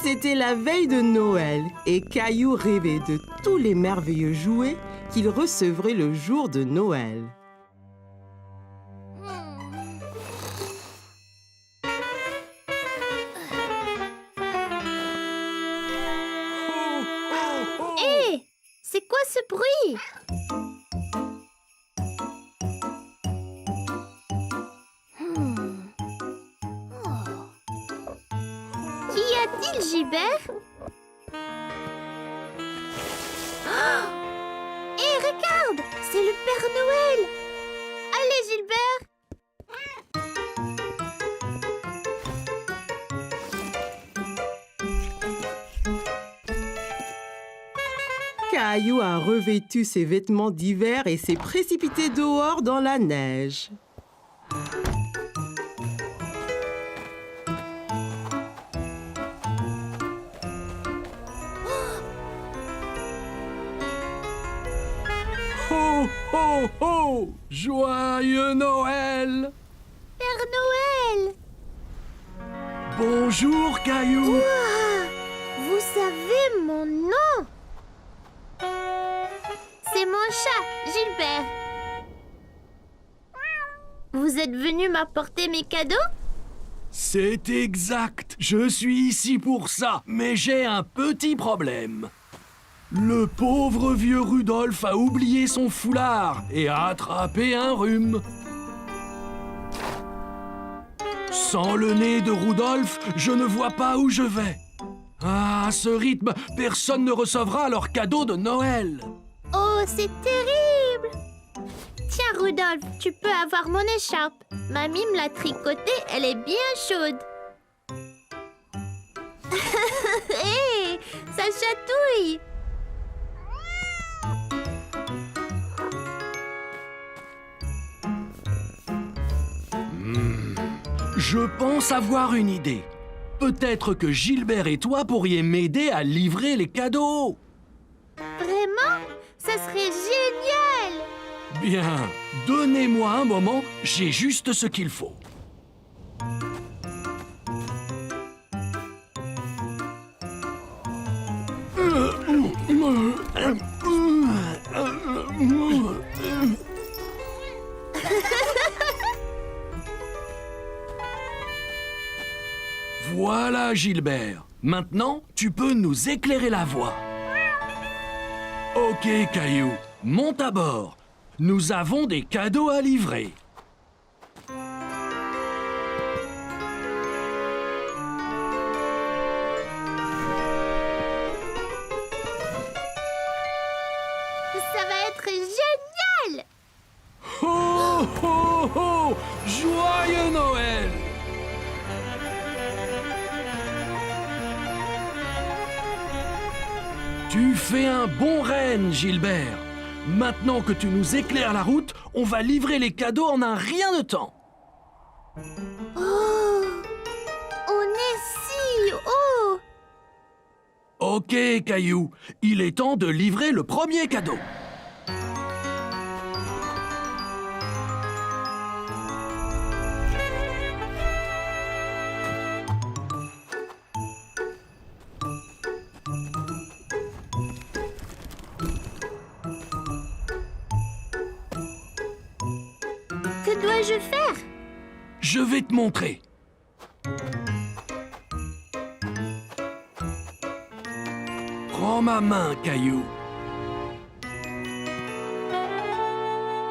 C'était la veille de Noël et Caillou rêvait de tous les merveilleux jouets qu'il recevrait le jour de Noël. Hé! C'est quoi ce bruit? Qu'y a-t-il, Gilbert? Hé, regarde! C'est le Père Noël! Allez, Gilbert! Caillou a revêtu ses vêtements d'hiver et s'est précipité dehors dans la neige. Ho, ho, ho! Joyeux Noël! Père Noël! Bonjour, Caillou! Ouah! Vous savez mon nom? C'est mon chat, Gilbert. Vous êtes venu m'apporter mes cadeaux? C'est exact. Je suis ici pour ça, mais j'ai un petit problème. Le pauvre vieux Rudolph a oublié son foulard et a attrapé un rhume. Sans le nez de Rudolph, je ne vois pas où je vais. Ah, à ce rythme, personne ne recevra leur cadeau de Noël. Oh, c'est terrible! Tiens, Rudolph, tu peux avoir mon écharpe. Mamie me l'a tricotée, elle est bien chaude. Hé, ça chatouille! Je pense avoir une idée. Peut-être que Gilbert et toi pourriez m'aider à livrer les cadeaux. Vraiment? Ça serait génial! Bien, donnez-moi un moment, j'ai juste ce qu'il faut. Voilà, Gilbert. Maintenant, tu peux nous éclairer la voie. Ok, Caillou, monte à bord. Nous avons des cadeaux à livrer. Ça va être génial! Ho, ho, ho! Joyeux Noël! Tu fais un bon renne, Gilbert. Maintenant que tu nous éclaires la route, on va livrer les cadeaux en un rien de temps. Oh! On est si haut! Ok, Caillou, il est temps de livrer le premier cadeau. Que dois-je faire? Je vais te montrer. Prends ma main, Caillou.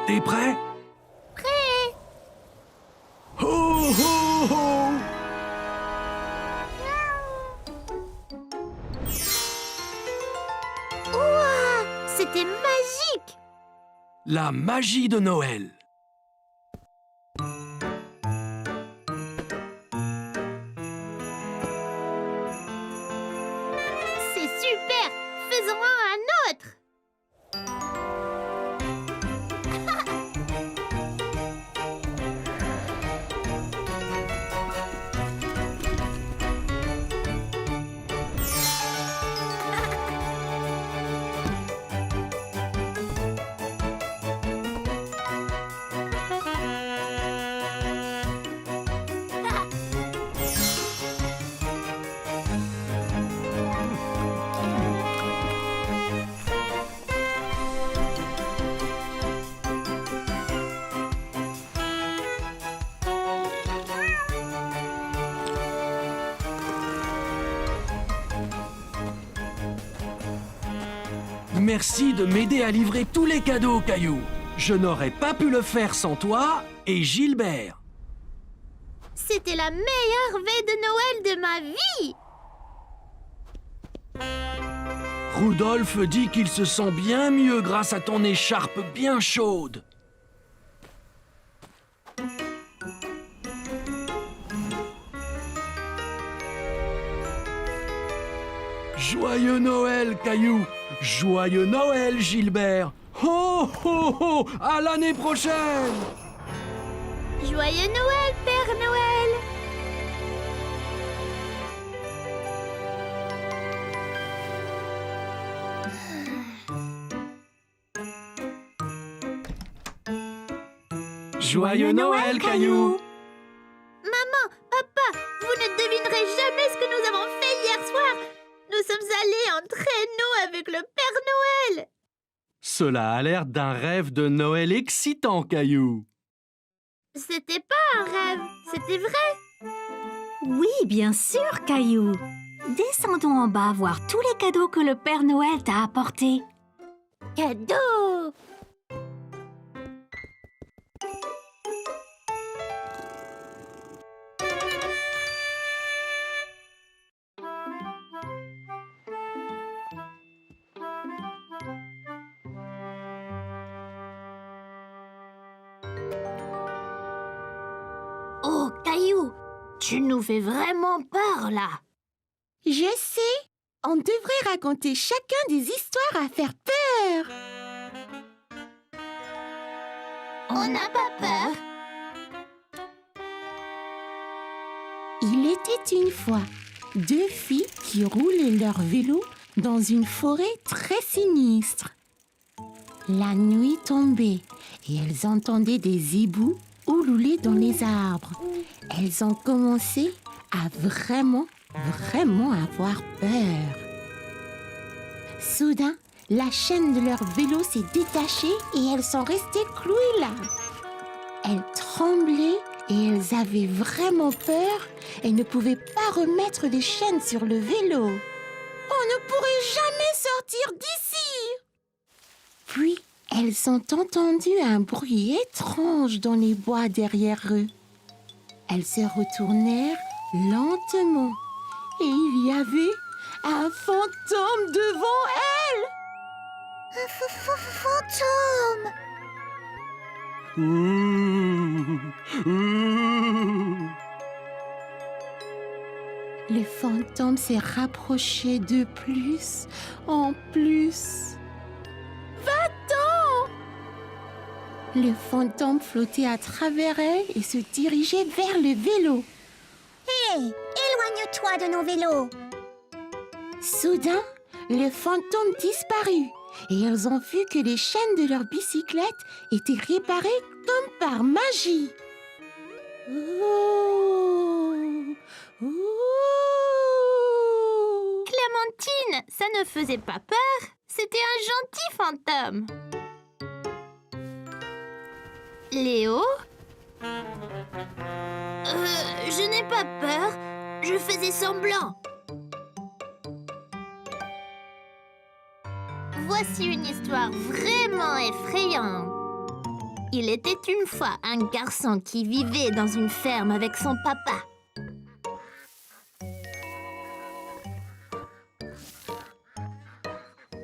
T'es prêt? Prêt! Ho, ho, ho! Ouah! C'était magique! La magie de Noël. C'est super! Faisons-en un autre! Merci de m'aider à livrer tous les cadeaux, Caillou. Je n'aurais pas pu le faire sans toi et Gilbert. C'était la meilleure veille de Noël de ma vie. Rudolph dit qu'il se sent bien mieux grâce à ton écharpe bien chaude. Joyeux Noël, Caillou! Joyeux Noël, Gilbert! Ho, ho, ho! À l'année prochaine! Joyeux Noël, Père Noël. Joyeux Noël, Caillou! Maman, papa, vous ne devinerez jamais ce que nous avons fait hier soir. Nous sommes allés en traîneau avec le Père Noël. Cela a l'air d'un rêve de Noël excitant, Caillou. C'était pas un rêve, c'était vrai. Oui, bien sûr, Caillou. Descendons en bas voir tous les cadeaux que le Père Noël t'a apportés. Cadeau. Oh, Caillou, tu nous fais vraiment peur, là. Je sais, on devrait raconter chacun des histoires à faire peur. On n'a pas peur. Il était une fois 2 filles qui roulaient leur vélo dans une forêt très sinistre. La nuit tombait et elles entendaient des hiboux oulouler dans les arbres. Elles ont commencé à vraiment avoir peur. Soudain, la chaîne de leur vélo s'est détachée et elles sont restées clouées là. Elles tremblaient et elles avaient vraiment peur et ne pouvaient pas remettre les chaînes sur le vélo. On ne pourrait jamais sortir d'ici. Puis, elles ont entendu un bruit étrange dans les bois derrière eux. Elles se retournèrent lentement et il y avait un fantôme devant elles. Fantôme. Le fantôme s'est rapproché de plus en plus. Va-t'en! Le fantôme flottait à travers elle et se dirigeait vers le vélo. Hé, éloigne-toi de nos vélos. Soudain, le fantôme disparut et elles ont vu que les chaînes de leur bicyclette étaient réparées comme par magie. Oh, oh. Clémentine, ça ne faisait pas peur. C'était un gentil fantôme. Léo? Je n'ai pas peur. Je faisais semblant. Voici une histoire vraiment effrayante. Il était une fois un garçon qui vivait dans une ferme avec son papa.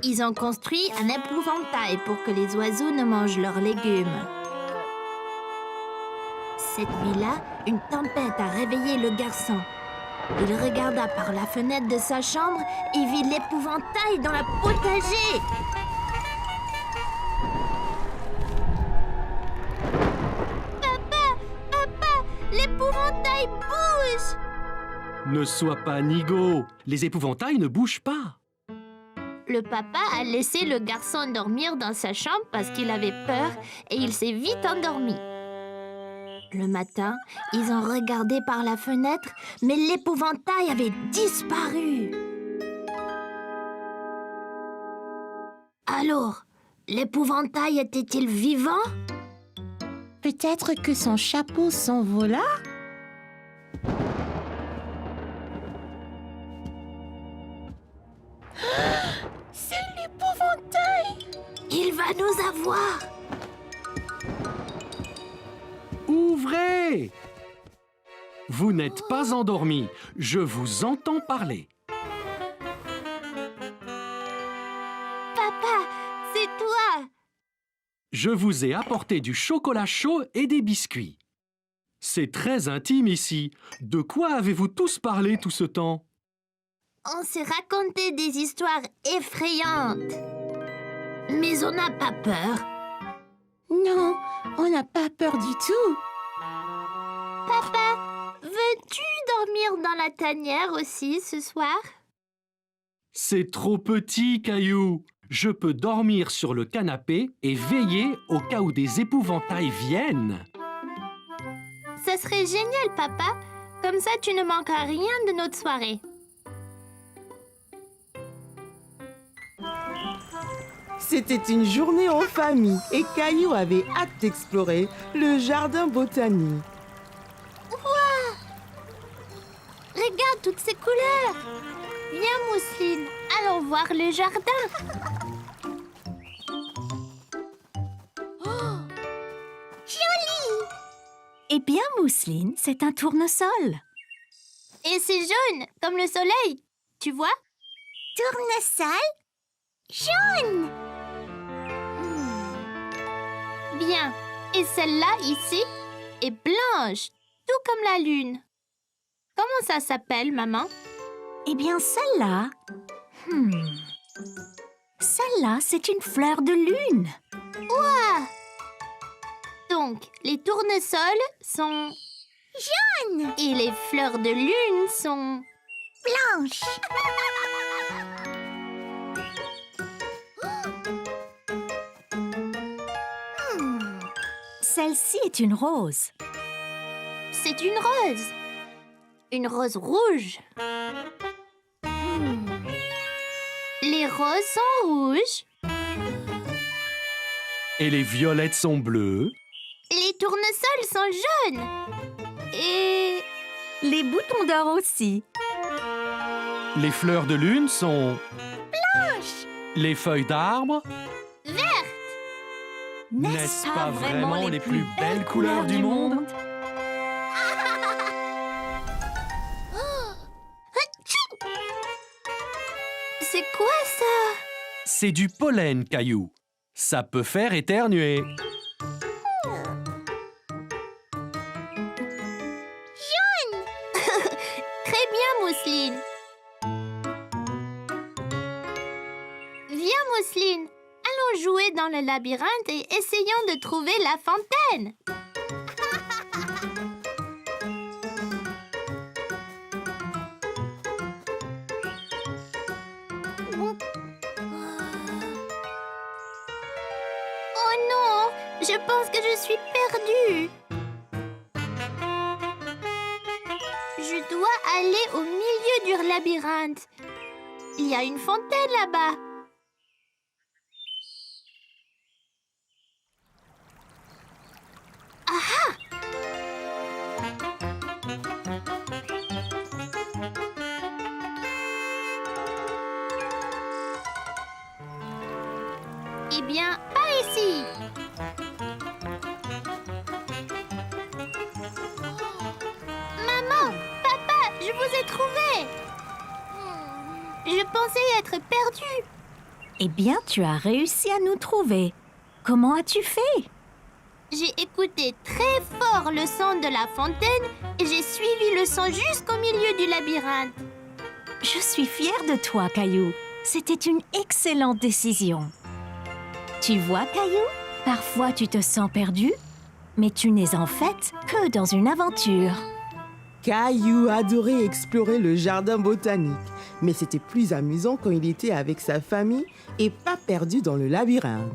Ils ont construit un épouvantail pour que les oiseaux ne mangent leurs légumes. Cette nuit-là, une tempête a réveillé le garçon. Il regarda par la fenêtre de sa chambre et vit l'épouvantail dans le potager. Papa, l'épouvantail bouge! Ne sois pas nigaud. Les épouvantails ne bougent pas. Le papa a laissé le garçon dormir dans sa chambre parce qu'il avait peur et il s'est vite endormi. Le matin, ils ont regardé par la fenêtre, mais l'épouvantail avait disparu. Alors, l'épouvantail était-il vivant? Peut-être que son chapeau s'envola? C'est l'épouvantail! va nous avoir. Ouvrez! Vous n'êtes pas endormi. Je vous entends parler. Papa, c'est toi. Je vous ai apporté du chocolat chaud et des biscuits. C'est très intime ici. De quoi avez-vous tous parlé tout ce temps? On s'est raconté des histoires effrayantes. Mais on n'a pas peur. Non, on n'a pas peur du tout. Papa, veux-tu dormir dans la tanière aussi ce soir? C'est trop petit, Caillou. Je peux dormir sur le canapé et veiller au cas où des épouvantails viennent. Ça serait génial, papa. Comme ça, tu ne manqueras rien de notre soirée. C'était une journée en famille et Caillou avait hâte d'explorer le jardin botanique. Regarde toutes ces couleurs. Viens, Mousseline, allons voir le jardin. Eh bien, Mousseline, c'est un tournesol. Et c'est jaune, comme le soleil. Tu vois? Tournesol jaune. Bien. Et celle-là, ici, est blanche, tout comme la lune. Comment ça s'appelle, maman? Eh bien, celle-là... Celle-là, c'est une fleur de lune. Donc, les tournesols sont... jaunes. Et les fleurs de lune sont... Blanche. Celle-ci est une rose. C'est une rose. Une rose rouge. Les roses sont rouges. Et les violettes sont bleues. Les tournesols sont jaunes. Et... Les boutons d'or aussi. Les fleurs de lune sont... blanches. Les feuilles d'arbre... N'est-ce pas vraiment les plus belles couleurs du monde? C'est quoi ça? C'est du pollen, Caillou. Ça peut faire éternuer. Très bien, Mousseline. Viens, Mousseline. Allons jouer dans le labyrinthe et essayons de trouver la fontaine. Oh non, je pense que je suis perdue. Je dois aller au milieu du labyrinthe. Il y a une fontaine là-bas. Eh bien, pas ici. Maman, papa, je vous ai trouvé. Je pensais être perdue. Eh bien, tu as réussi à nous trouver. Comment as-tu fait? J'ai écouté très fort le son de la fontaine et j'ai suivi le son jusqu'au milieu du labyrinthe. Je suis fière de toi, Caillou. C'était une excellente décision. Tu vois, Caillou, parfois tu te sens perdu, mais tu n'es en fait que dans une aventure. Caillou adorait explorer le jardin botanique, mais c'était plus amusant quand il était avec sa famille et pas perdu dans le labyrinthe.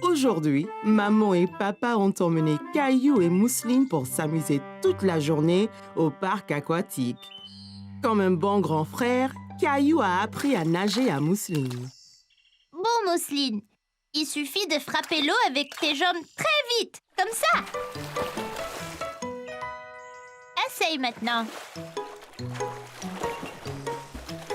Aujourd'hui, maman et papa ont emmené Caillou et Mousseline pour s'amuser toute la journée au parc aquatique. Comme un bon grand frère, Caillou a appris à nager à Mousseline. Bon, Mousseline, il suffit de frapper l'eau avec tes jambes très vite, comme ça. Essaye maintenant.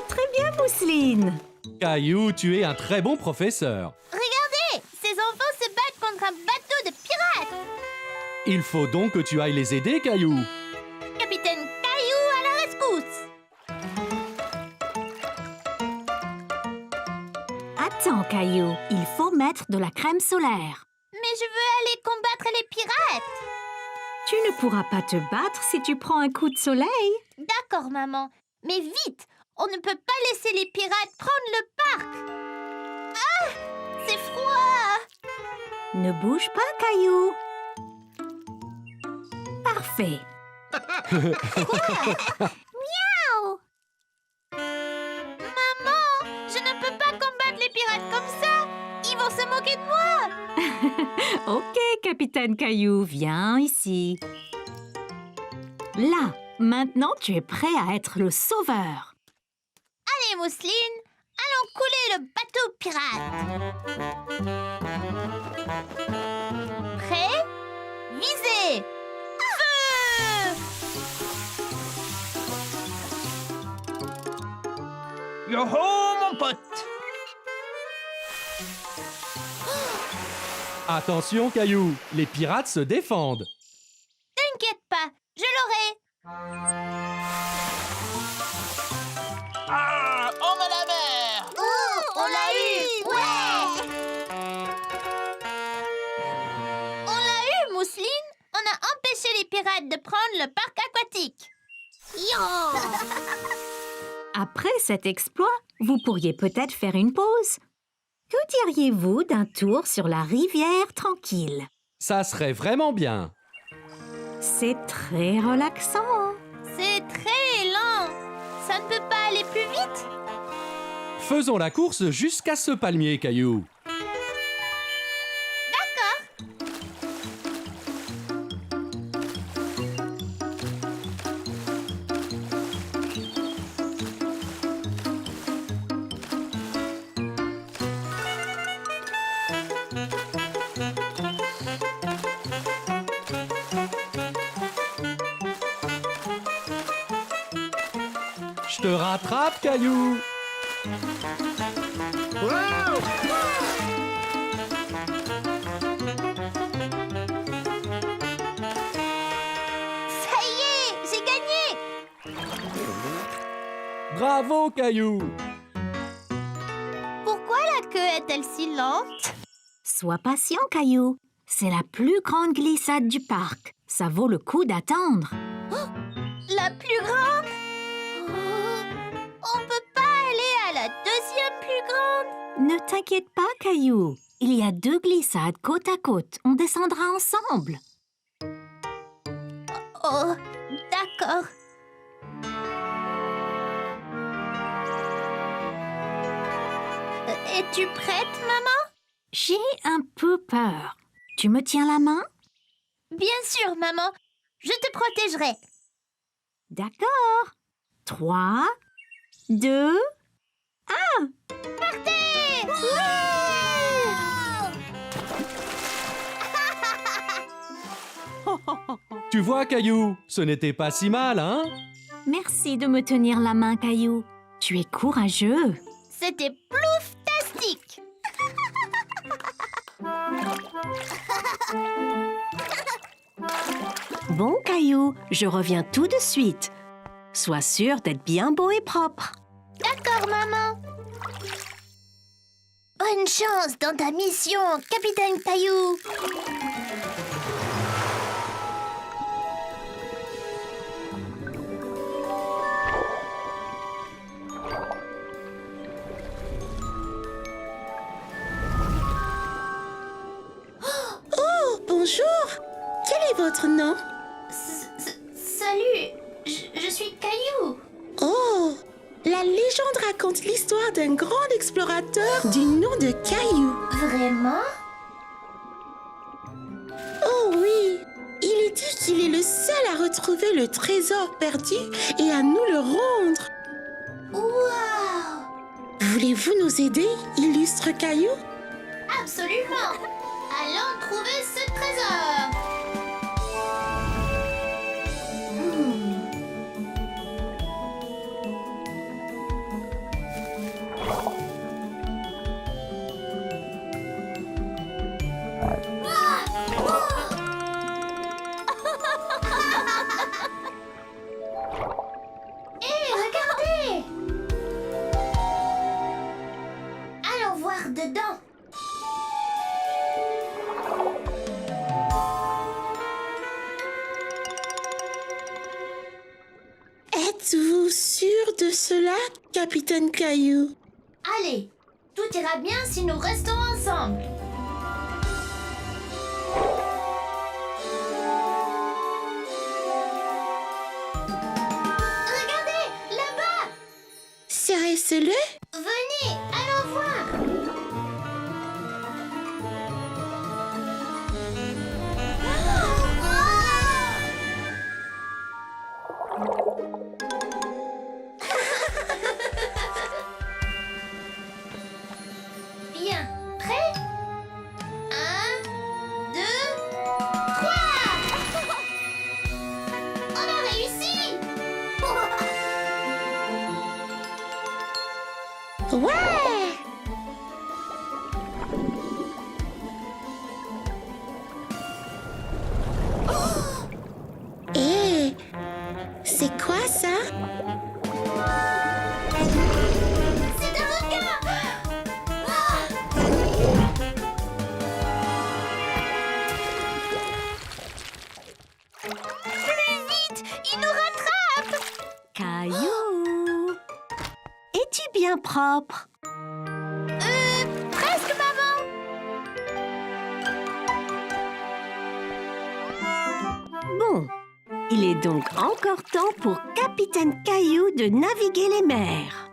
Très bien, Mousseline. Caillou, tu es un très bon professeur. Regardez, ces enfants se battent contre un bateau de pirates. Il faut donc que tu ailles les aider, Caillou. Capitaine Caillou à la rescousse. Attends, Caillou, il faut mettre de la crème solaire. Mais je veux aller combattre les pirates. Tu ne pourras pas te battre si tu prends un coup de soleil. D'accord, maman. Mais vite, on ne peut pas laisser les pirates prendre le parc. Ah, c'est froid. Ne bouge pas, Caillou. Parfait. Miaou. Maman, je ne peux pas combattre les pirates comme ça. Ils vont se moquer de moi. Ok, Capitaine Caillou, viens ici. Là, maintenant tu es prêt à être le sauveur. Allez, Mousseline, allons couler le bateau pirate. Prêt? Visez! Feu! Yo-ho, mon pote! Attention, Caillou, les pirates se défendent. T'inquiète pas, je l'aurai. Ah, on me la mer! Oh, on l'a eu! Ouais! On l'a eu, Mousseline. On a empêché les pirates de prendre le parc aquatique. Après cet exploit, vous pourriez peut-être faire une pause. Que diriez-vous d'un tour sur la rivière tranquille? Ça serait vraiment bien. C'est très relaxant. C'est très lent. Ça ne peut pas aller plus vite. Faisons la course jusqu'à ce palmier, Caillou. Je te rattrape, Caillou. Ça y est, j'ai gagné. Bravo, Caillou. Pourquoi la queue est-elle si lente? Sois patient, Caillou. C'est la plus grande glissade du parc. Ça vaut le coup d'attendre. La plus grande? On peut pas aller à la deuxième plus grande? Ne t'inquiète pas, Caillou. Il y a 2 glissades côte à côte. On descendra ensemble. Oh, d'accord. Es-tu prête, maman? J'ai un peu peur. Tu me tiens la main? Bien sûr, maman. Je te protégerai. D'accord. 3, 2, Partez! Tu vois, Caillou, ce n'était pas si mal, hein? merci de me tenir la main, Caillou. Tu es courageux. C'était plouftastique! Bon, Caillou, je reviens tout de suite. Sois sûr d'être bien beau et propre. D'accord, maman. Bonne chance dans ta mission, Capitaine Caillou. Oh, bonjour. Quel est votre nom? Salut, je suis Caillou. Oh, la légende raconte l'histoire d'un grand explorateur du nom de Caillou. Vraiment? Oh oui, il est dit qu'il est le seul à retrouver le trésor perdu et à nous le rendre. Waouh! Voulez-vous nous aider, illustre Caillou? Absolument. Allons trouver ce trésor. sûr de cela, capitaine Caillou? Allez, tout ira bien si nous restons ensemble. Regardez, là-bas! Serait-ce-le? Venez, allons voir! Bien, prêt? 1, 2, 3! On a réussi! Ouais! Hé, c'est quoi ça? C'est un requin! Plus vite! Il nous rattrape! Caillou! Es-tu bien propre? Presque, maman! Bon, il est donc encore temps pour Capitaine Caillou de naviguer les mers.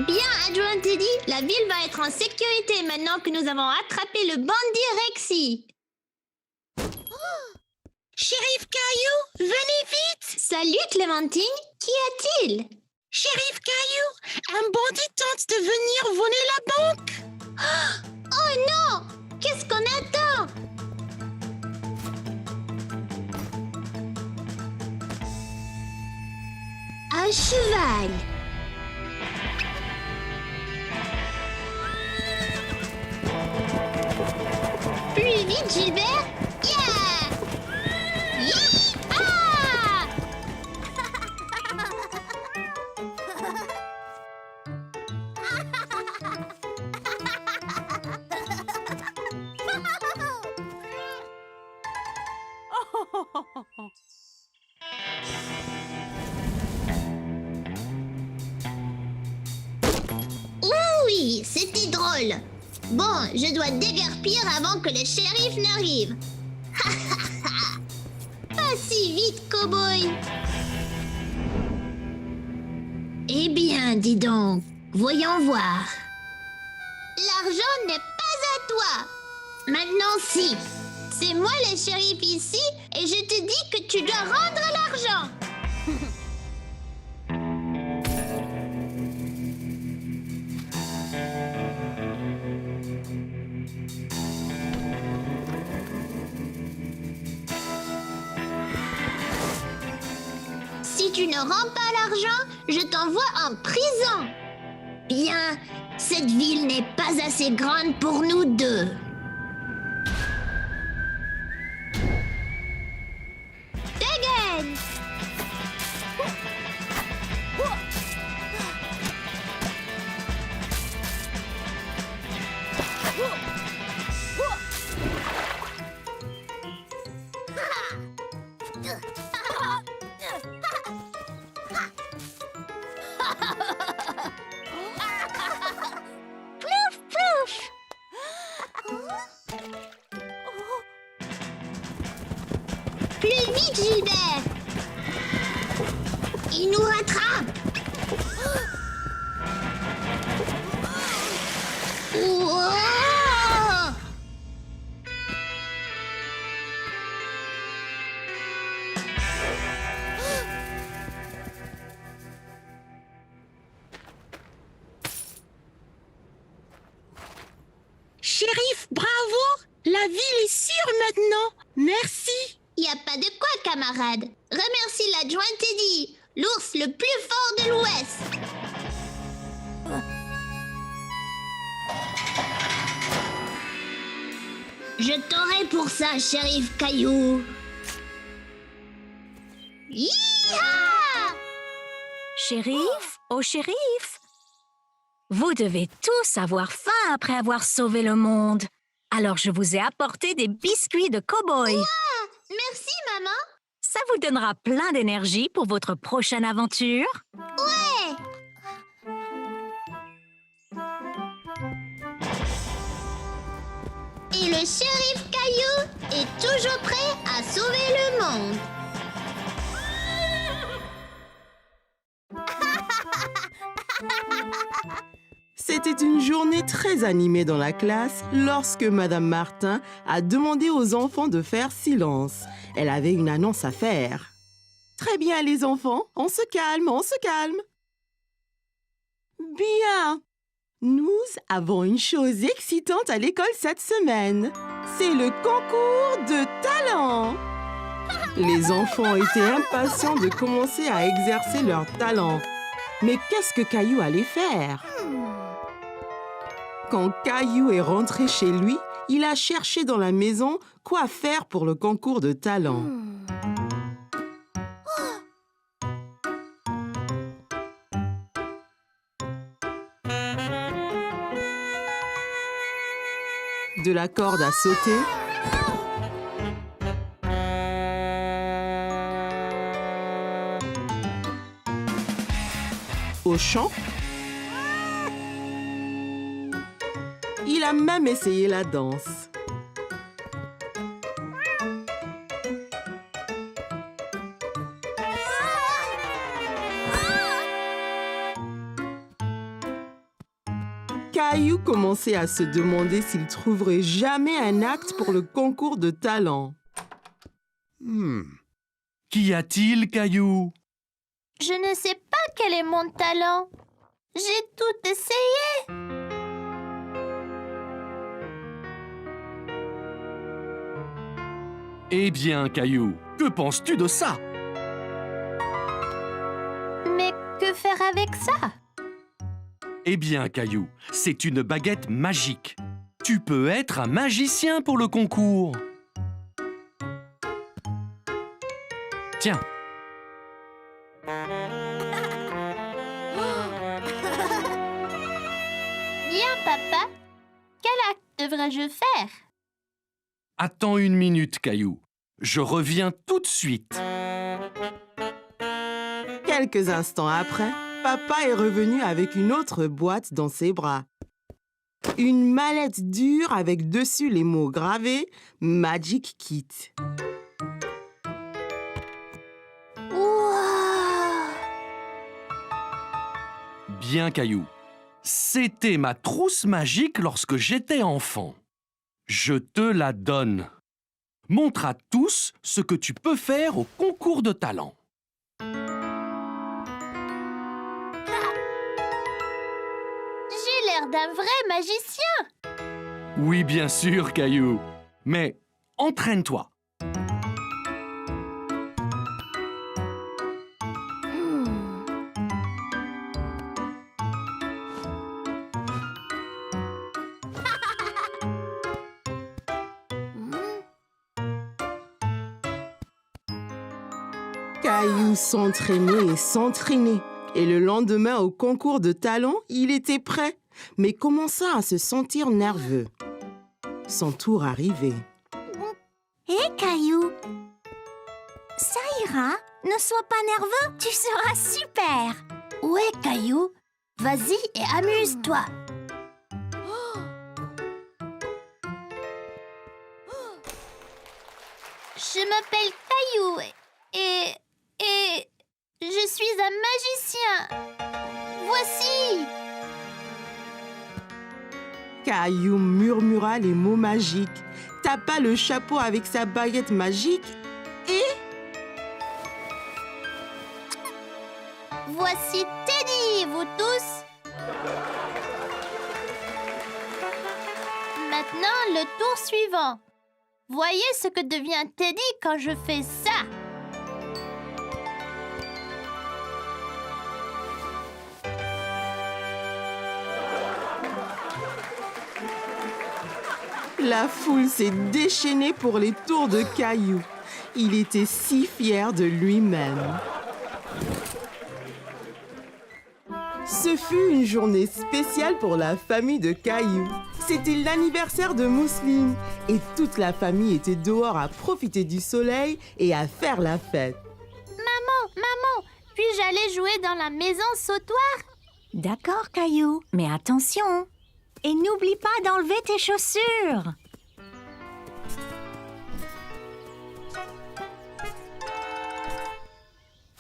Bien, adjoint Teddy, la ville va être en sécurité maintenant que nous avons attrapé le bandit Rexy. Shérif Caillou, venez vite! Salut Clémentine, qu'y a-t-il? Shérif Caillou, un bandit tente de venir voler la banque! Oh non! Qu'est-ce qu'on attend? Un cheval. Plus vite, Gilbert! Yeah! Yee-ah! Oui, c'était drôle. Bon, je dois déguerpir avant que le shérif n'arrive. Pas si vite, cow-boy. Eh bien, dis donc, voyons voir. L'argent n'est pas à toi. Maintenant, si. C'est moi le shérif ici et je te dis que tu dois rendre l'argent. Si tu ne rends pas l'argent, je t'envoie en prison. Bien, cette ville n'est pas assez grande pour nous deux. Dégaine! Plouf, plouf! Plus vite, Gilbert! Il nous rattrape! Ouah! Shérif, bravo! La ville est sûre maintenant! Merci! Y a pas de quoi, camarade. Remercie l'adjoint Teddy, l'ours le plus fort de l'Ouest. Je t'aurai pour ça, shérif Caillou. Hi-ha! Shérif? Oh, shérif! Vous devez tous avoir faim après avoir sauvé le monde. Alors je vous ai apporté des biscuits de cow-boy. Merci, maman. Ça vous donnera plein d'énergie pour votre prochaine aventure. Et le shérif Caillou est toujours prêt à sauver le monde. C'était une journée très animée dans la classe lorsque Madame Martin a demandé aux enfants de faire silence. Elle avait une annonce à faire. Très bien les enfants, on se calme, on se calme. Bien. Nous avons une chose excitante à l'école cette semaine. C'est le concours de talent. Les enfants étaient impatients de commencer à exercer leur talent. Mais qu'est-ce que Caillou allait faire? Quand Caillou est rentré chez lui, il a cherché dans la maison quoi faire pour le concours de talent. De la corde à sauter, au chant. Il a même essayé la danse. Caillou commençait à se demander s'il trouverait jamais un acte pour le concours de talent. Qu'y a-t-il, Caillou? Je ne sais pas quel est mon talent. J'ai tout essayé. Eh bien, Caillou, que penses-tu de ça? Mais que faire avec ça? Eh bien, Caillou, c'est une baguette magique. Tu peux être un magicien pour le concours. Tiens. Bien, papa. Quel acte devrais-je faire? Attends une minute, Caillou. Je reviens tout de suite. Quelques instants après, papa est revenu avec une autre boîte dans ses bras. Une mallette dure avec dessus les mots gravés « Magic Kit ». Wow! Bien, Caillou. C'était ma trousse magique lorsque j'étais enfant. Je te la donne. Montre à tous ce que tu peux faire au concours de talent. J'ai l'air d'un vrai magicien. Oui, bien sûr, Caillou. Mais entraîne-toi. Caillou s'entraînait et s'entraînait. Et le lendemain, au concours de talent, il était prêt, mais commença à se sentir nerveux. Son tour arrivait. Hé, Caillou! Ça ira, ne sois pas nerveux, tu seras super! Ouais, Caillou. Vas-y et amuse-toi. Je m'appelle Caillou et je suis un magicien. Voici. Caillou murmura les mots magiques, tapa le chapeau avec sa baguette magique et... Voici Teddy, vous tous. Maintenant, le tour suivant. Voyez ce que devient Teddy quand je fais ça. La foule s'est déchaînée pour les tours de Caillou. Il était si fier de lui-même. Ce fut une journée spéciale pour la famille de Caillou. C'était l'anniversaire de Mousseline et toute la famille était dehors à profiter du soleil et à faire la fête. Maman, puis-je aller jouer dans la maison sautoir? D'accord, Caillou, mais attention. Et n'oublie pas d'enlever tes chaussures.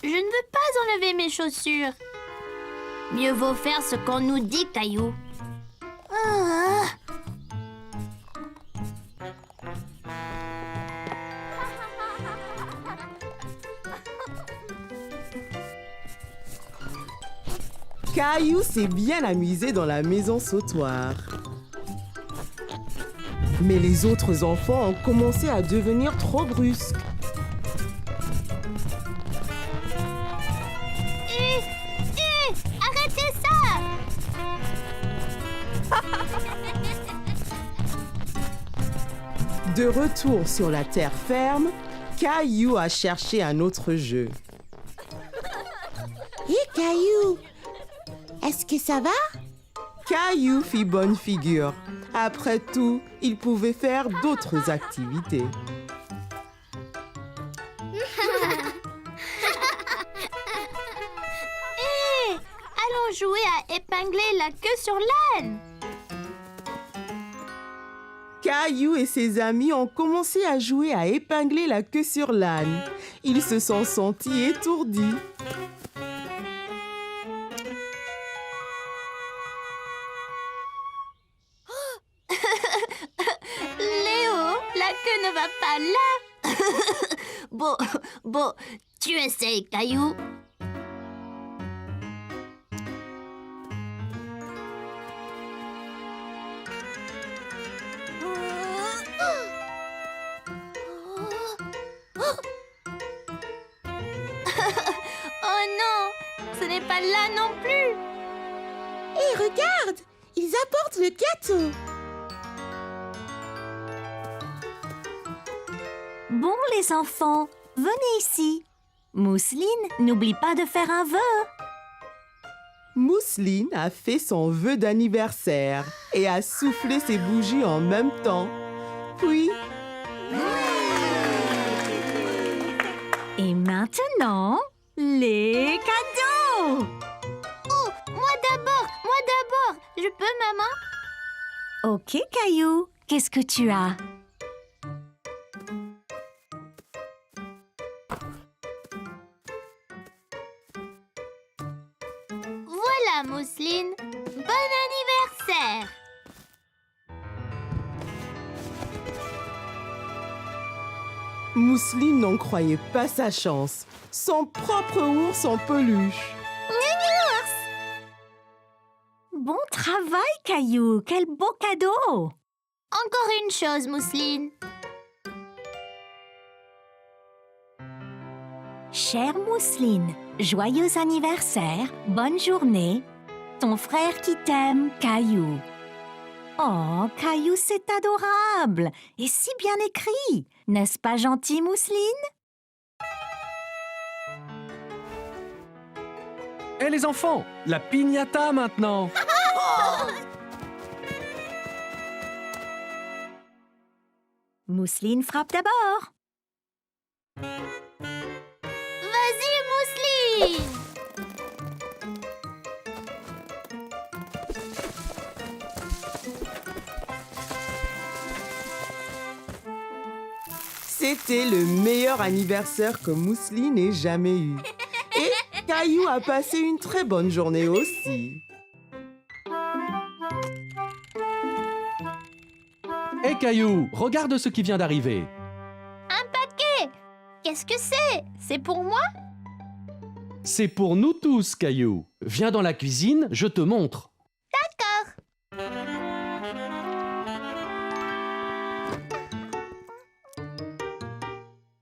Je ne veux pas enlever mes chaussures. Mieux vaut faire ce qu'on nous dit, Caillou. Ah. Caillou s'est bien amusé dans la maison sautoir. Mais les autres enfants ont commencé à devenir trop brusques. Arrêtez ça! De retour sur la terre ferme, Caillou a cherché un autre jeu. Hé, Caillou, est-ce que ça va? Caillou fit bonne figure. Après tout, il pouvait faire d'autres activités. Allons jouer à épingler la queue sur l'âne. Caillou et ses amis ont commencé à jouer à épingler la queue sur l'âne. Ils se sont sentis étourdis. Léo, la queue ne va pas là. Bon, tu essayes, Caillou. Oh non, ce n'est pas là non plus. Hé, regarde, ils apportent le gâteau. Bon, les enfants, venez ici. Mousseline, n'oublie pas de faire un vœu. Mousseline a fait son vœu d'anniversaire et a soufflé ses bougies en même temps. Puis, Et maintenant, les cadeaux. Oh, moi d'abord. Je peux, maman? Ok, Caillou, qu'est-ce que tu as? Voilà, Mousseline. Bon anniversaire! Mousseline n'en croyait pas sa chance. Son propre ours en peluche. Bon travail, Caillou, quel beau cadeau. Encore une chose, Mousseline. Chère Mousseline, joyeux anniversaire, bonne journée. Ton frère qui t'aime, Caillou. Oh, Caillou, c'est adorable et si bien écrit. N'est-ce pas gentil, Mousseline? Et les enfants, la piñata maintenant. Mousseline frappe d'abord. Vas-y, Mousseline! C'était le meilleur anniversaire que Mousseline ait jamais eu. Et Caillou a passé une très bonne journée aussi. Hé Caillou, regarde ce qui vient d'arriver. Un paquet! Qu'est-ce que c'est? C'est pour moi? C'est pour nous tous, Caillou. Viens dans la cuisine, je te montre.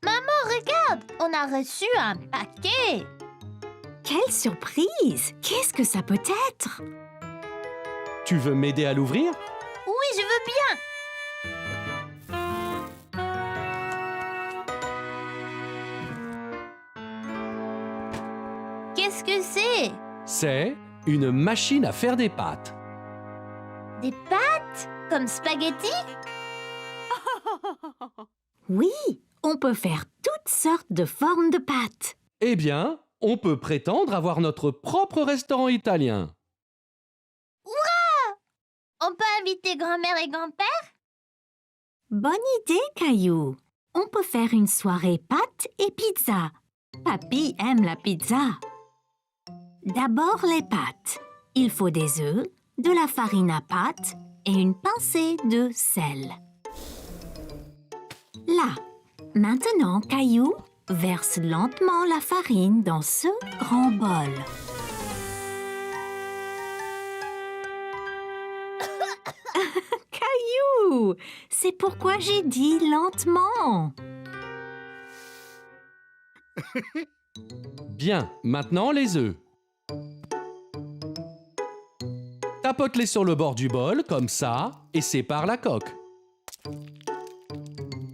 Maman, regarde! On a reçu un paquet! Quelle surprise! Qu'est-ce que ça peut être? Tu veux m'aider à l'ouvrir? Oui, je veux bien! Qu'est-ce que c'est? C'est Une machine à faire des pâtes. Des pâtes? Comme spaghetti? Oui, on peut faire toutes sortes de formes de pâtes. Eh bien, on peut prétendre avoir notre propre restaurant italien. On peut inviter grand-mère et grand-père? Bonne idée, Caillou. On peut faire une soirée pâtes et pizza. Papy aime la pizza. D'abord les pâtes. Il faut des œufs, de la farine à pâte et une pincée de sel. Là, maintenant, Caillou, verse lentement la farine dans ce grand bol. Caillou, c'est pourquoi j'ai dit lentement. Bien, maintenant les œufs. Tapote-les sur le bord du bol, comme ça, et sépare la coque.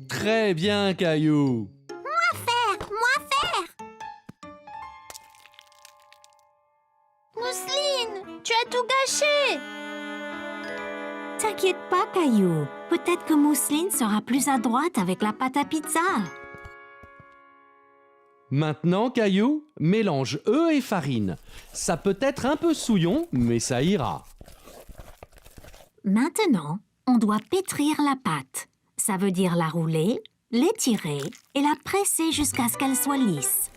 Très bien, Caillou. Mousseline, tu as tout gâché! T'inquiète pas, Caillou. Peut-être que Mousseline sera plus adroite avec la pâte à pizza. Maintenant, Caillou, mélange œufs et farine. Ça peut être un peu souillon, mais ça ira. Maintenant, on doit pétrir la pâte. Ça veut dire la rouler, l'étirer et la presser jusqu'à ce qu'elle soit lisse.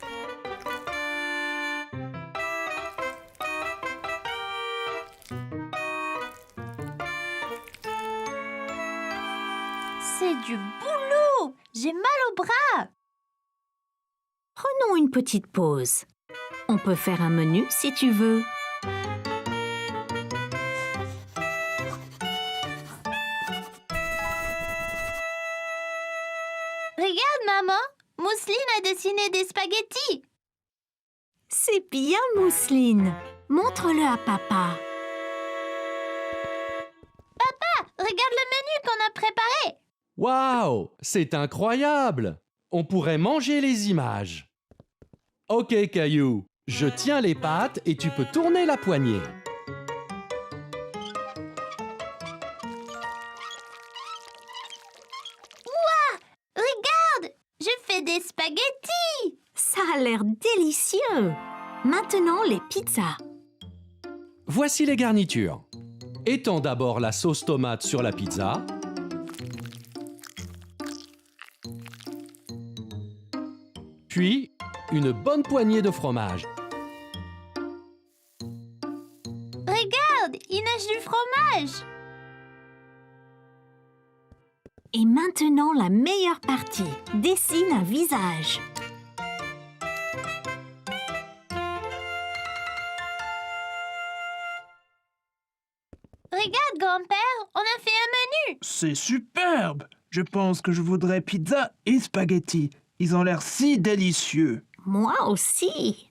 C'est du boulot! J'ai mal au bras! Prenons une petite pause. On peut faire un menu si tu veux. Regarde, maman! Mousseline a dessiné des spaghettis! C'est bien, Mousseline. Montre-le à papa. Regarde le menu qu'on a préparé! Waouh, c'est incroyable! On pourrait manger les images. Ok, Caillou, je tiens les pâtes et tu peux tourner la poignée. Regarde! Je fais des spaghettis! Ça a l'air délicieux. Maintenant, les pizzas. Voici les garnitures. Étends d'abord la sauce tomate sur la pizza. Puis, une bonne poignée de fromage. Regarde! Il nage du fromage! Et maintenant, la meilleure partie. Dessine un visage. Regarde, grand-père! On a fait un menu! C'est superbe! Je pense que je voudrais pizza et spaghetti. Ils ont l'air si délicieux. Moi aussi.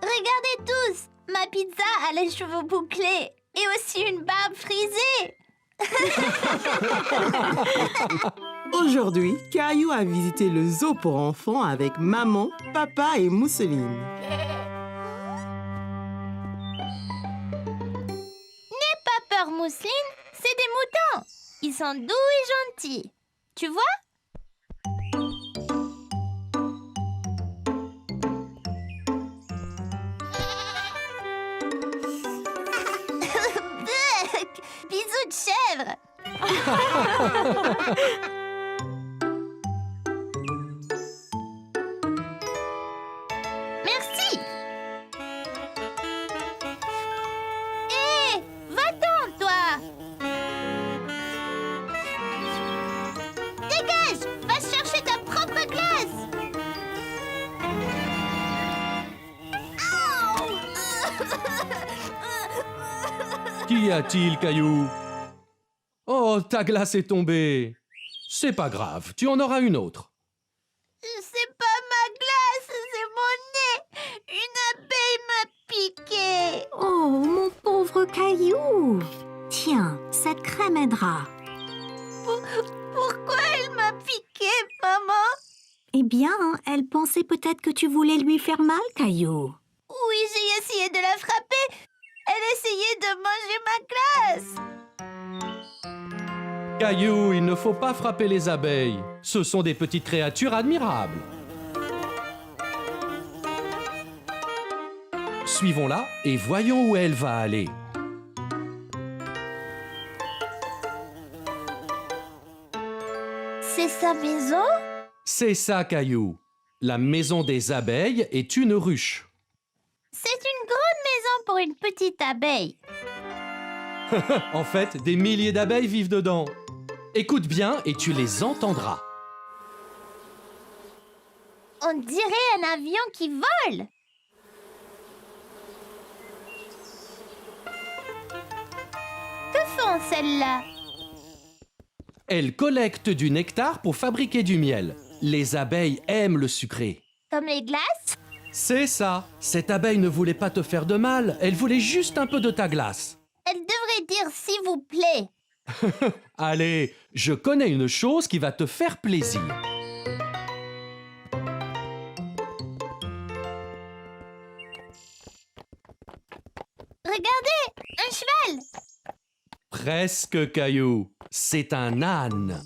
Regardez tous! Ma pizza a les cheveux bouclés et aussi une barbe frisée! Aujourd'hui, Caillou a visité le zoo pour enfants avec maman, papa et Mousseline. N'aie pas peur, Mousseline, c'est des moutons. Ils sont doux et gentils. Tu vois? Bisous de chèvre. Merci. Hé, va-t'en, toi. Dégage, va chercher ta propre glace. Qu'y a-t-il, Caillou? Oh, ta glace est tombée. C'est pas grave, tu en auras une autre. C'est pas ma glace, c'est mon nez. Une abeille m'a piqué. Oh, mon pauvre Caillou. Tiens, cette crème aidera. Pourquoi elle m'a piqué, maman? bien, elle pensait peut-être que tu voulais lui faire mal, Caillou. Oui, j'ai essayé de la frapper. Elle essayait de manger ma glace. Caillou, il ne faut pas frapper les abeilles. Ce sont des petites créatures admirables. Suivons-la et voyons où elle va aller. C'est sa maison? C'est ça, Caillou. La maison des abeilles est une ruche. C'est une grande maison pour une petite abeille. En fait, des milliers d'abeilles vivent dedans. Écoute bien et tu les entendras. On dirait un avion qui vole. Que font celles-là? Elles collectent du nectar pour fabriquer du miel. Les abeilles aiment le sucré. Comme les glaces? C'est ça. Cette abeille ne voulait pas te faire de mal. Elle voulait juste un peu de ta glace. Elle devrait dire s'il vous plaît. Allez, je connais une chose qui va te faire plaisir. Regardez, un cheval. Presque, Caillou. C'est un âne.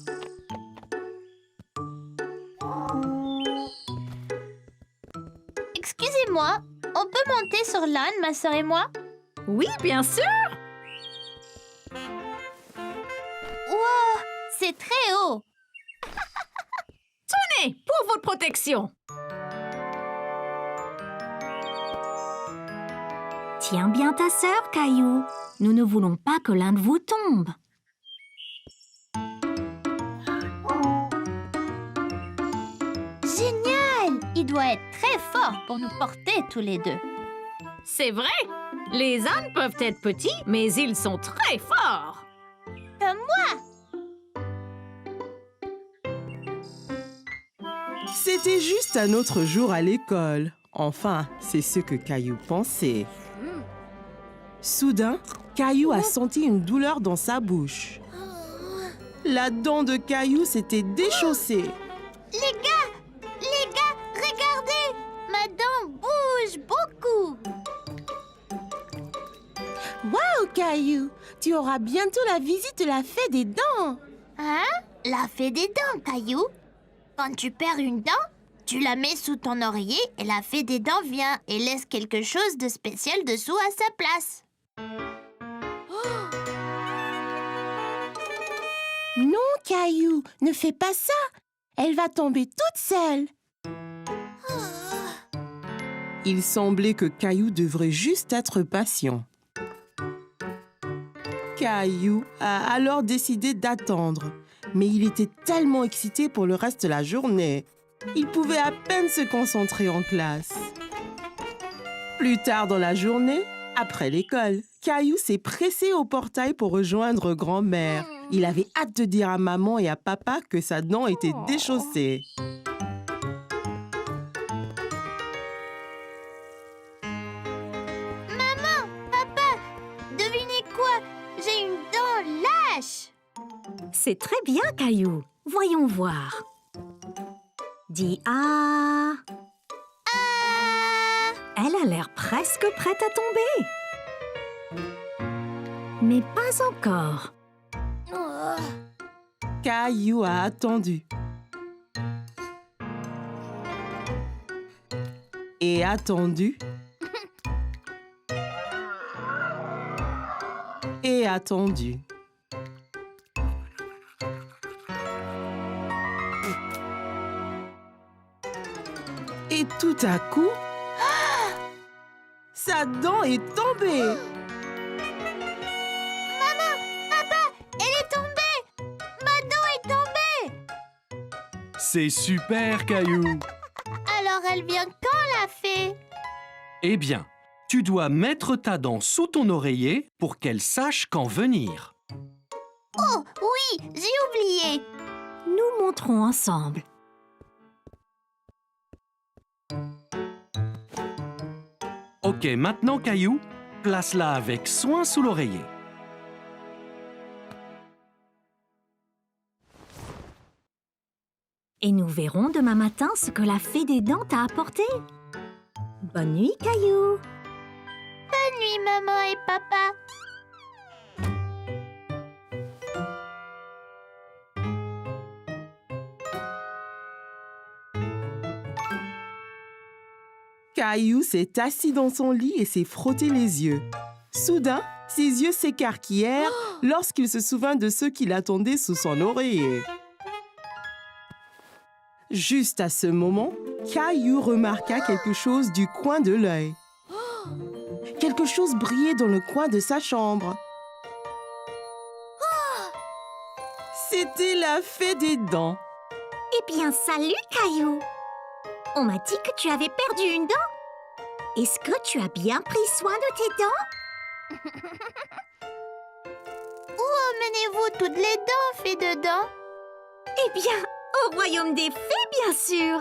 Excusez-moi, on peut monter sur l'âne, ma sœur et moi? Oui, bien sûr. Wow, c'est très haut. Tenez, pour votre protection. Tiens bien ta sœur, Caillou. Nous ne voulons pas que l'un de vous tombe. Génial! Il doit être très fort pour nous porter tous les deux. C'est vrai. Les ânes peuvent être petits, mais ils sont très forts. Comme moi. C'était juste un autre jour à l'école. Enfin, c'est ce que Caillou pensait. Soudain, Caillou a senti une douleur dans sa bouche. La dent de Caillou s'était déchaussée. Les gars, regardez! Ma dent bouge beaucoup. Waouh, Caillou, tu auras bientôt la visite de la fée des dents. Hein? La fée des dents, Caillou. Quand tu perds une dent, tu la mets sous ton oreiller et la fée des dents vient et laisse quelque chose de spécial dessous à sa place. Non, Caillou, ne fais pas ça. Elle va tomber toute seule. Il semblait que Caillou devrait juste être patient. Caillou a alors décidé d'attendre, mais il était tellement excité pour le reste de la journée. Il pouvait à peine se concentrer en classe. Plus tard dans la journée, après l'école, Caillou s'est pressé au portail pour rejoindre grand-mère. Il avait hâte de dire à maman et à papa que sa dent était déchaussée. Maman, papa, devinez quoi? J'ai une dent lâche. C'est très bien, Caillou. Voyons voir. Dis ah. Ah! Elle a l'air presque prête à tomber. Mais pas encore. Oh. Caillou a attendu. Et attendu. Et attendu. Et tout à coup, sa dent est tombée. Maman, papa, elle est tombée. Ma dent est tombée. C'est super, Caillou. Alors elle vient quand, la fée? Eh bien, tu dois mettre ta dent sous ton oreiller pour qu'elle sache quand venir. Oh, oui, j'ai oublié. Nous montrons ensemble. Ok, maintenant, Caillou, place-la avec soin sous l'oreiller. Et nous verrons demain matin ce que la fée des dents t'a apporté. Bonne nuit, Caillou. Bonne nuit, maman et papa. Caillou s'est assis dans son lit et s'est frotté les yeux. Soudain, ses yeux s'écarquillèrent lorsqu'il se souvint de ceux qui l'attendaient sous son oreiller. Juste à ce moment, Caillou remarqua quelque chose du coin de l'œil. Quelque chose brillait dans le coin de sa chambre. C'était la fée des dents. Eh bien, salut, Caillou. On m'a dit que tu avais perdu une dent. Est-ce que tu as bien pris soin de tes dents? Où emmenez-vous toutes les dents, fée de dents? Eh bien, au royaume des fées, bien sûr.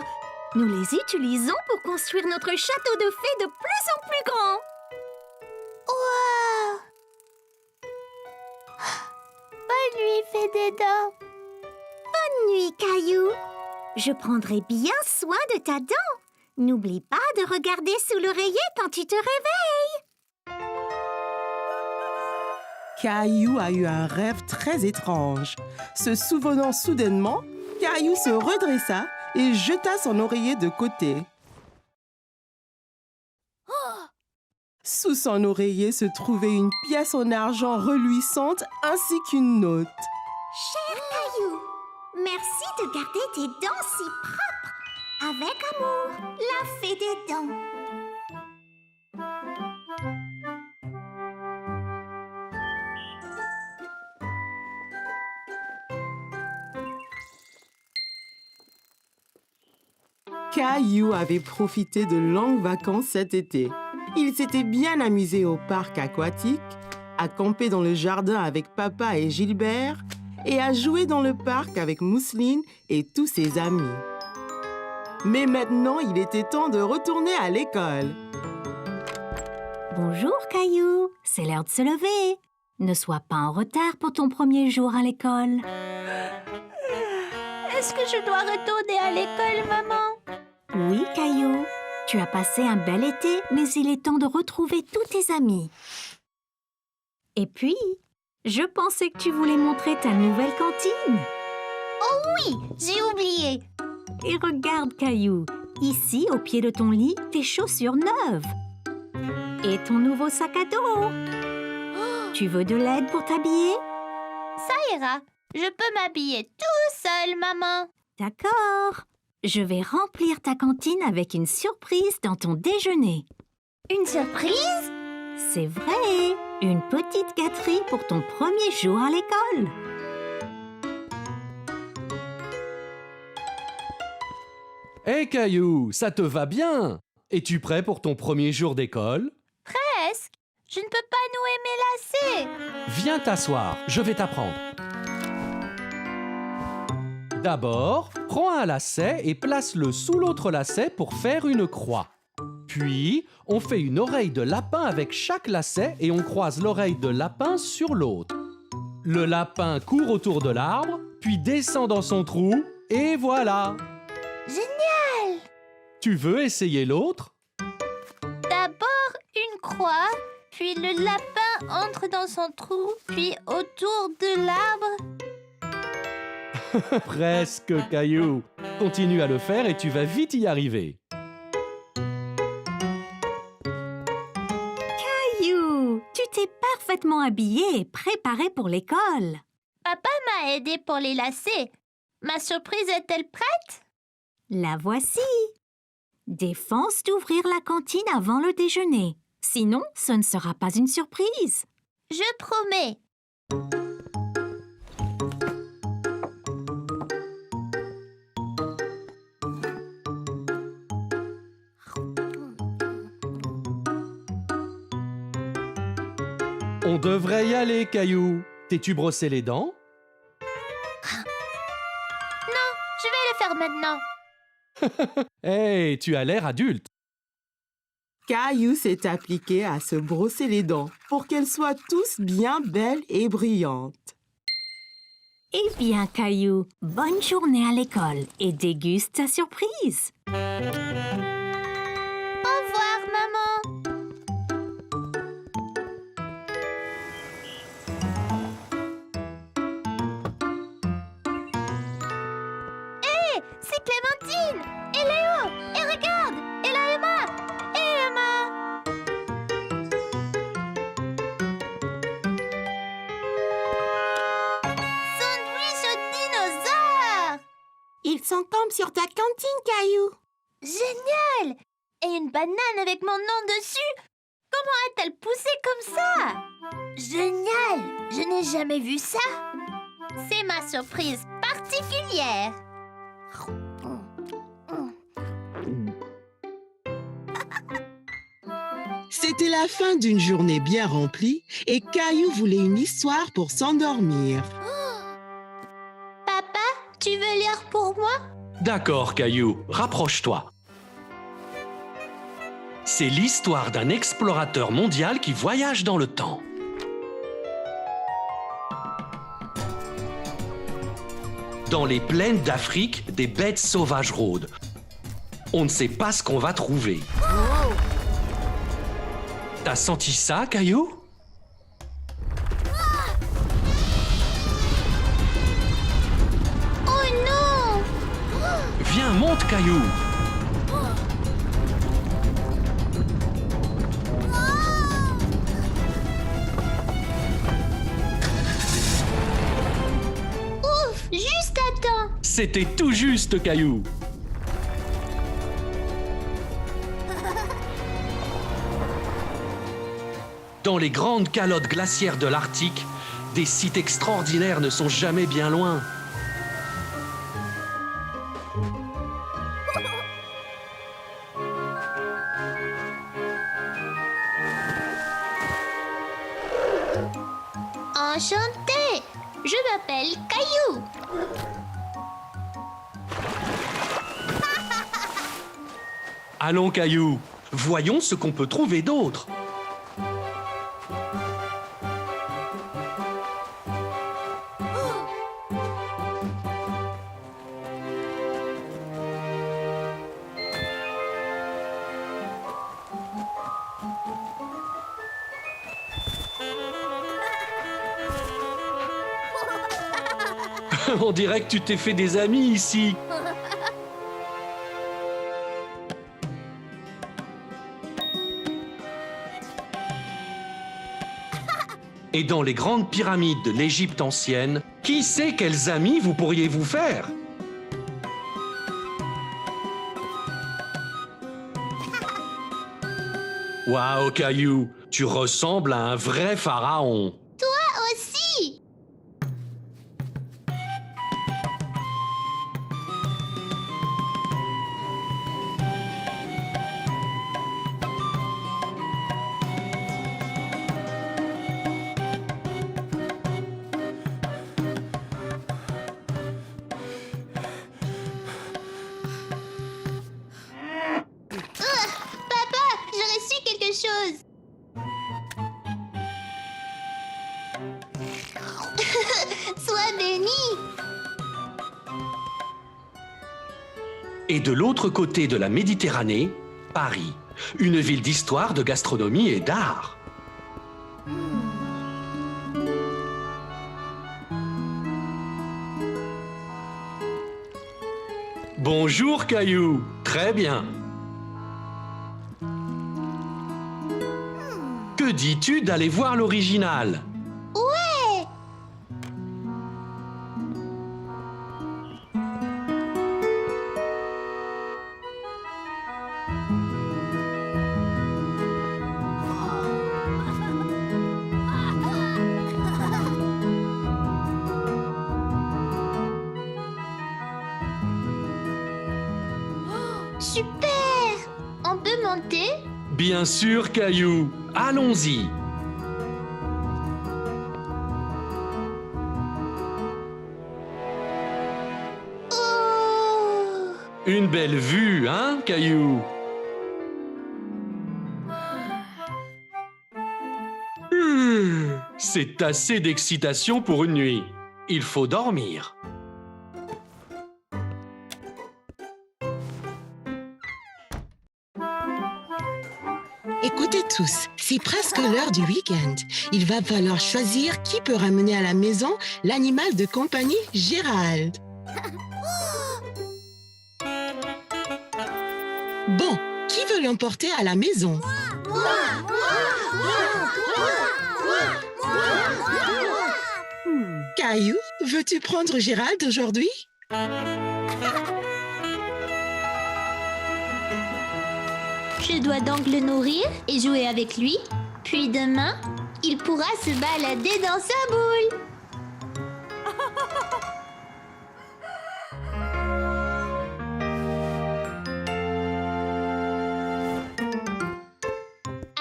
Nous les utilisons pour construire notre château de fées de plus en plus grand. Wow! Bonne nuit, fée des dents. Bonne nuit, Caillou. Je prendrai bien soin de ta dent. N'oublie pas de regarder sous l'oreiller quand tu te réveilles. Caillou a eu un rêve très étrange. Se souvenant soudainement, Caillou se redressa et jeta son oreiller de côté. Sous son oreiller se trouvait une pièce en argent reluisante ainsi qu'une note. Cher Caillou, merci de garder tes dents si propres. Avec amour, la fée des dents. Caillou avait profité de longues vacances cet été. Il s'était bien amusé au parc aquatique, à camper dans le jardin avec papa et Gilbert et à jouer dans le parc avec Mousseline et tous ses amis. Mais maintenant, il était temps de retourner à l'école. Bonjour, Caillou. C'est l'heure de se lever. Ne sois pas en retard pour ton premier jour à l'école. Est-ce que je dois retourner à l'école, maman? Oui, Caillou. Tu as passé un bel été, mais il est temps de retrouver tous tes amis. Et puis, je pensais que tu voulais montrer ta nouvelle cantine. Oui, j'ai oublié. Et regarde, Caillou, ici, au pied de ton lit, tes chaussures neuves. Et ton nouveau sac à dos. Tu veux de l'aide pour t'habiller? Ça ira. Je peux m'habiller tout seul, maman. D'accord. Je vais remplir ta cantine avec une surprise dans ton déjeuner. Une surprise? C'est vrai, une petite gâterie pour ton premier jour à l'école. Hé Caillou, ça te va bien? Es-tu prêt pour ton premier jour d'école? Presque. Je ne peux pas nouer mes lacets. Viens t'asseoir, je vais t'apprendre. D'abord, prends un lacet et place-le sous l'autre lacet pour faire une croix. Puis, on fait une oreille de lapin avec chaque lacet et on croise l'oreille de lapin sur l'autre. Le lapin court autour de l'arbre, puis descend dans son trou, et voilà! Génial! Tu veux essayer l'autre? D'abord une croix, puis le lapin entre dans son trou, puis autour de l'arbre. Presque, Caillou. Continue à le faire et tu vas vite y arriver. Caillou, tu t'es parfaitement habillé et préparé pour l'école. Papa m'a aidé pour les lacets. Ma surprise est-elle prête? La voici. Défense d'ouvrir la cantine avant le déjeuner. Sinon, ce ne sera pas une surprise. Je promets. On devrait y aller, Caillou. T'es-tu brossé les dents? Non, je vais le faire maintenant. Hey, tu as l'air adulte. Caillou s'est appliqué à se brosser les dents pour qu'elles soient tous bien belles et brillantes. Eh bien, Caillou, bonne journée à l'école et déguste ta surprise. Au revoir, maman. Hé, c'est Clémentine et Léo. Et regarde, et là Emma. Et Emma. Sandwich au dinosaure. Ils sont comme sur ta cantine, Caillou. Génial! Et une banane avec mon nom dessus? Comment a-t-elle poussé comme ça? Génial! Je n'ai jamais vu ça. C'est ma surprise particulière. C'était la fin d'une journée bien remplie et Caillou voulait une histoire pour s'endormir. Papa, tu veux lire pour moi? D'accord, Caillou, rapproche-toi. C'est l'histoire d'un explorateur mondial qui voyage dans le temps. Dans les plaines d'Afrique, des bêtes sauvages rôdent. On ne sait pas ce qu'on va trouver. T'as senti ça, Caillou? Oh non! Viens, monte, Caillou. Ouf, juste à temps. C'était tout juste, Caillou. Dans les grandes calottes glaciaires de l'Arctique, des sites extraordinaires ne sont jamais bien loin. Enchantée! Je m'appelle Caillou. Allons, Caillou, voyons ce qu'on peut trouver d'autre. On dirait que tu t'es fait des amis ici. Et dans les grandes pyramides de l'Égypte ancienne, qui sait quels amis vous pourriez vous faire? Waouh, Caillou, tu ressembles à un vrai pharaon. Toi aussi! Papa, j'ai reçu quelque chose. Sois béni. Et de l'autre côté de la Méditerranée, Paris, une ville d'histoire, de gastronomie et d'art. Bonjour, Caillou. Très bien. Que dis-tu d'aller voir l'original? Ouais! Super! On peut monter? Bien sûr, Caillou. Allons-y. Oh! Une belle vue, hein, Caillou? C'est assez d'excitation pour une nuit. il faut dormir. Écoutez tous, c'est presque l'heure du week-end. Il va falloir choisir qui peut ramener à la maison l'animal de compagnie Gérald. Bon, qui veut l'emporter à la maison? Caillou, veux-tu prendre Gérald aujourd'hui? Je dois donc le nourrir et jouer avec lui. Puis demain, il pourra se balader dans sa boule.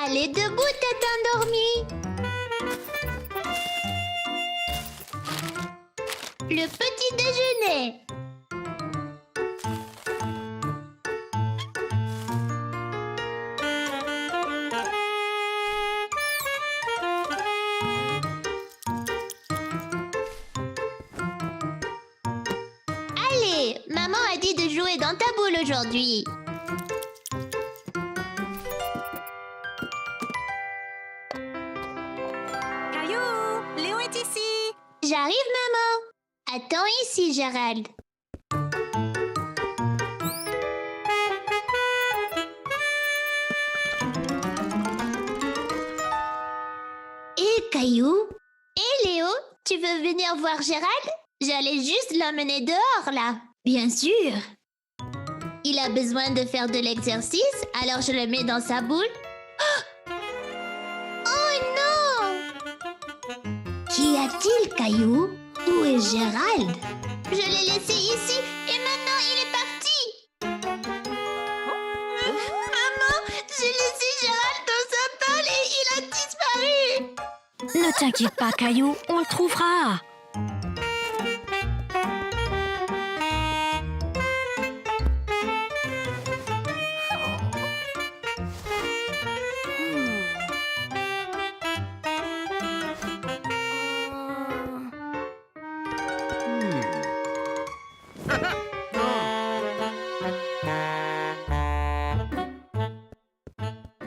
Allez debout, tête endormie. Le petit déjeuner. Allez, maman a dit de jouer dans ta boule aujourd'hui. Caillou, Léo est ici. J'arrive, maman. Attends ici, Gérald. Et Caillou? Et Léo, tu veux venir voir Gérald? J'allais juste l'emmener dehors, là. Bien sûr. Il a besoin de faire de l'exercice, alors je le mets dans sa boule. Oh non! Qu'y a-t-il, Caillou? Où est Gérald? Je l'ai laissé ici et maintenant il est parti. Maman, j'ai laissé Gérald dans sa boule et il a disparu. Ne t'inquiète pas, Caillou, on le trouvera.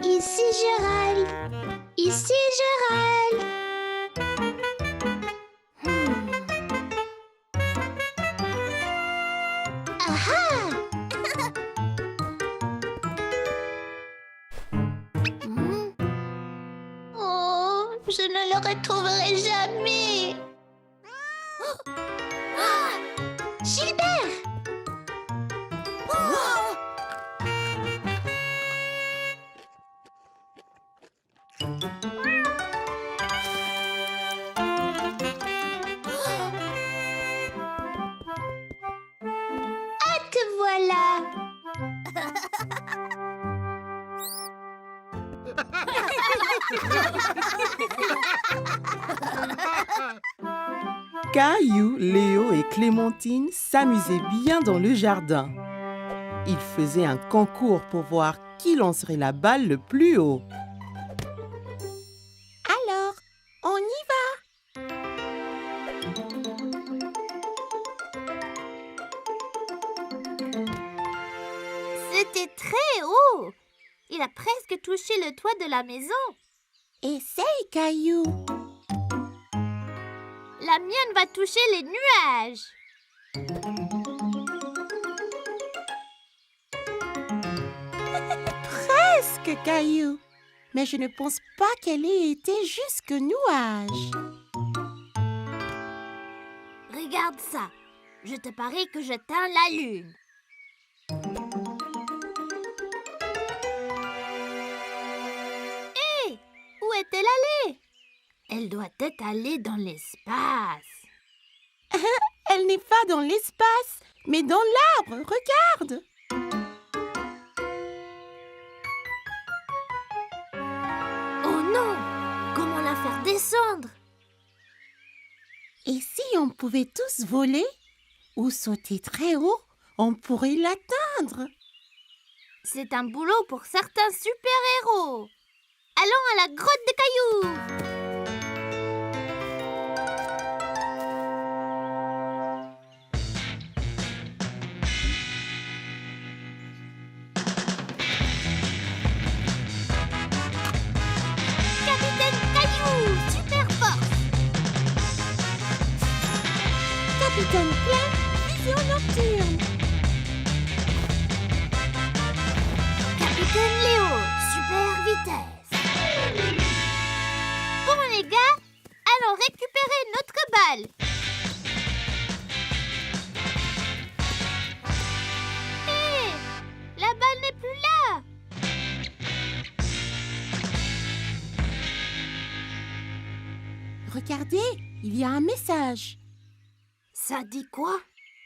Ici Gérald. Ici Gérald. Aha! Oh, je ne le retrouverai jamais. Gilbert! Ah, te voilà! Caillou, Léo et Clémentine s'amusaient bien dans le jardin. Ils faisaient un concours pour voir qui lancerait la balle le plus haut. Alors, on y va. C'était très haut. Il a presque touché le toit de la maison. Essaye, Caillou. La mienne va toucher les nuages. Presque, Caillou. Mais je ne pense pas qu'elle ait été jusqu'aux nuages. Regarde ça. Je te parie que je teins la lune. Hé! Où est-elle allée? Elle doit être allée dans l'espace. Elle n'est pas dans l'espace, mais dans l'arbre. Regarde. Oh non! Comment la faire descendre? Et si on pouvait tous voler ou sauter très haut, on pourrait l'atteindre. C'est un boulot pour certains super-héros. Allons à la grotte de cailloux. Regardez, il y a un message. Ça dit quoi?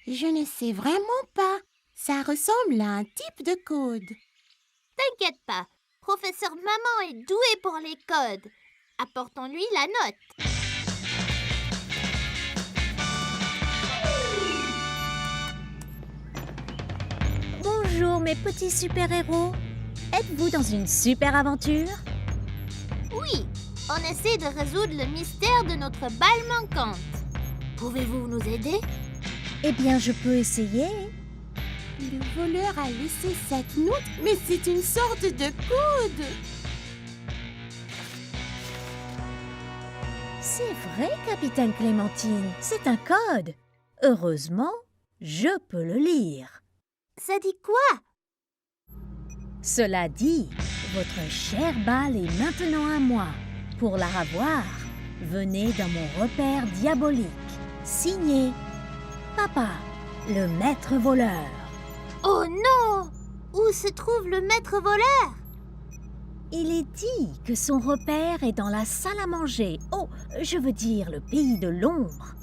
Je ne sais vraiment pas. Ça ressemble à un type de code. T'inquiète pas, professeur Maman est doué pour les codes. Apportons-lui la note. Bonjour mes petits super-héros. Êtes-vous dans une super aventure? Oui, on essaie de résoudre le mystère de notre balle manquante. Pouvez-vous nous aider? Eh bien, je peux essayer. Le voleur a laissé cette note, mais c'est une sorte de code. C'est vrai, capitaine Clémentine, c'est un code. Heureusement, je peux le lire. Ça dit quoi? Cela dit, votre chère balle est maintenant à moi. Pour la revoir, venez dans mon repère diabolique. Signé Papa, le maître voleur. Oh non! Où se trouve le maître voleur? Il est dit que son repère est dans la salle à manger. Oh, je veux dire le pays de l'ombre.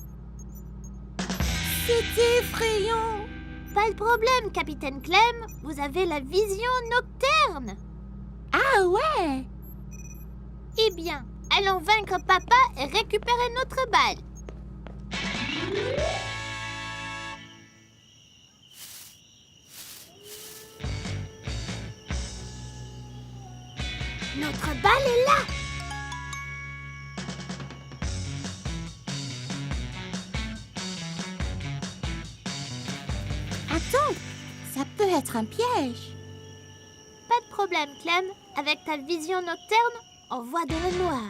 C'est effrayant. Pas de problème, capitaine Clem. Vous avez la vision nocturne. Ah ouais. Eh bien, allons vaincre papa et récupérer notre balle. Notre balle est là. Attends, ça peut être un piège. Pas de problème, Clem. Avec ta vision nocturne, on voit dans le noir.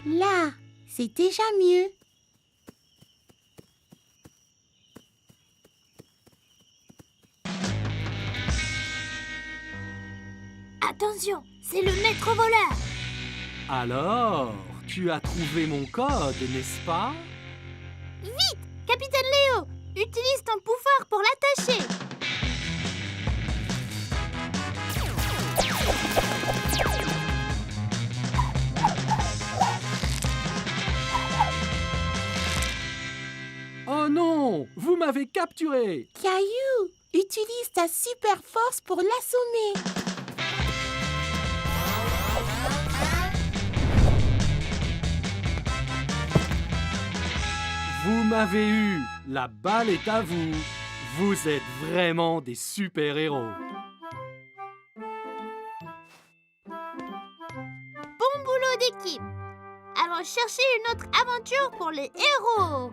Là, c'est déjà mieux. Attention, c'est le maître voleur. Alors, tu as trouvé mon code, n'est-ce pas? Vite, capitaine Léo, utilise ton pouvoir pour l'attacher. Oh non! Vous m'avez capturé! Caillou, utilise ta super force pour l'assommer. Vous m'avez eu! La balle est à vous! Vous êtes vraiment des super-héros! Bon boulot d'équipe. Allons chercher une autre aventure pour les héros.